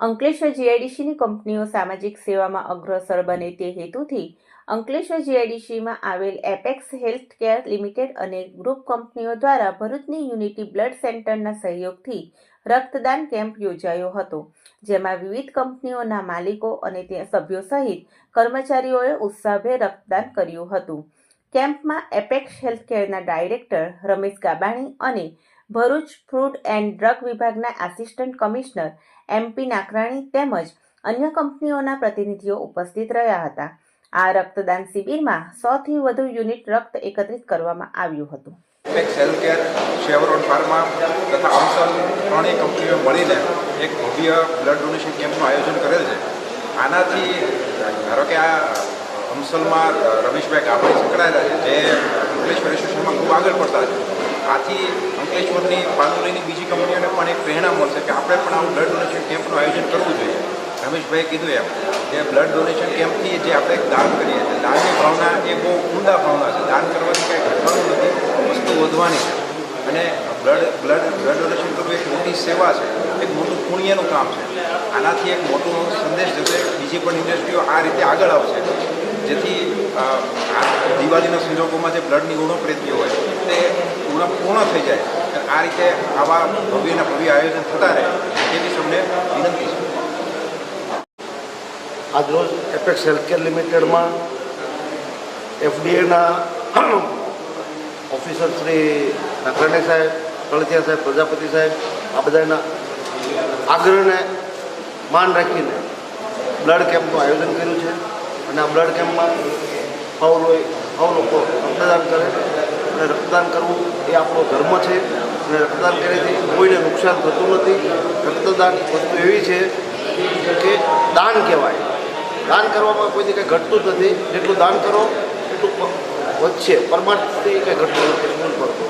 અંકલેશ્વર જીઆઈડીસીની કંપનીઓ સામાજિક સેવામાં અગ્રસર બને તે હેતુથી અંકલેશ્વર જીઆઈડીસીમાં આવેલ એપેક્સ હેલ્થકેર લિમિટેડ અને ગ્રુપ કંપનીઓ દ્વારા ભરૂચની યુનિટી બ્લડ સેન્ટરના સહયોગથી રક્તદાન કેમ્પ યોજાયો હતો, જેમાં વિવિધ કંપનીઓના માલિકો અને સભ્યો સહિત કર્મચારીઓએ ઉત્સાહભેર રક્તદાન કર્યું હતું. કેમ્પમાં એપેક્સ હેલ્થકેરના ડાયરેક્ટર રમેશ ગાબાણી અને ભરૂચ ફૂડ એન્ડ ડ્રગ વિભાગના આસિસ્ટન્ટ કમિશનર MP નાકરાણી તેમજ અન્ય કંપનીઓના પ્રતિનિધિઓ ઉપસ્થિત રહ્યા હતા. આ રક્તદાન શિબિરમાં 100થી વધુ યુનિટ રક્ત એકત્રિત કરવામાં આવ્યું હતું. એપેક્સ હેલ્થકેર, શેવરોન ફાર્મા તથા અમસલ ત્રણેય કંપનીઓ મળીને એક ભવ્ય બ્લડ ડોનેશન કેમ્પનું આયોજન કરેલ છે. આનાથી ધારો કે આ અમસલમાં રમેશભાઈ ગાભાણી સંકળાયેલા છે, જે અંકલેશ્વર એસોસિએશનમાં ખૂબ આગળ પડતા છે. આથી અંકલેશ્વરની પાનોલીની બીજી કંપનીઓને પણ એક પ્રેરણા મળશે કે આપણે પણ આવું બ્લડ ડોનેશન કેમ્પનું આયોજન કરવું જોઈએ. રમેશભાઈએ કીધું એમ કે બ્લડ ડોનેશન કેમ્પથી જે આપણે એક દાન કરીએ છીએ, દાનની ભાવના એ બહુ ઊંડા ભાવના છે. દાન કરવાથી કંઈ ઘટવાનું નથી, વસ્તુ વધવાની છે. અને બ્લડ ડોનેશન કરવું એક મોટી સેવા છે, એક મોટું પુણ્યનું કામ છે. આનાથી એક મોટો સંદેશ જશે, બીજી પણ ઇન્ડસ્ટ્રીઓ આ રીતે આગળ આવશે, જેથી દિવાળીના સંજોગોમાં જે બ્લડની ઉણપ રહેતી હોય તે ઉણપ પૂર્ણ થઈ જાય. આ રીતે આવા ભવ્ય આયોજન થતા રહે તેવી સૌને વિનંતી છે. આજરોજ એપેક્સ હેલ્થકેર લિમિટેડમાં FDAના ઓફિસર શ્રી નાકરાણી સાહેબ, કળથિયા સાહેબ, પ્રજાપતિ સાહેબ, આ બધાના આગ્રહને માન રાખીને બ્લડ કેમ્પનું આયોજન કર્યું છે. અને આ બ્લડ કેમ્પમાં સૌ લોકો રક્તદાન કરે અને રક્તદાન કરવું એ આપણો ધર્મ છે. અને રક્તદાન કર્યાથી કોઈને નુકસાન થતું નથી. રક્તદાન વસ્તુ એવી છે કે દાન કહેવાય. દાન કરવામાં કોઈથી કંઈ ઘટતું જ નથી. જેટલું દાન કરો એટલું વધશે, પરમાર્થથી કંઈ ઘટતું નથી.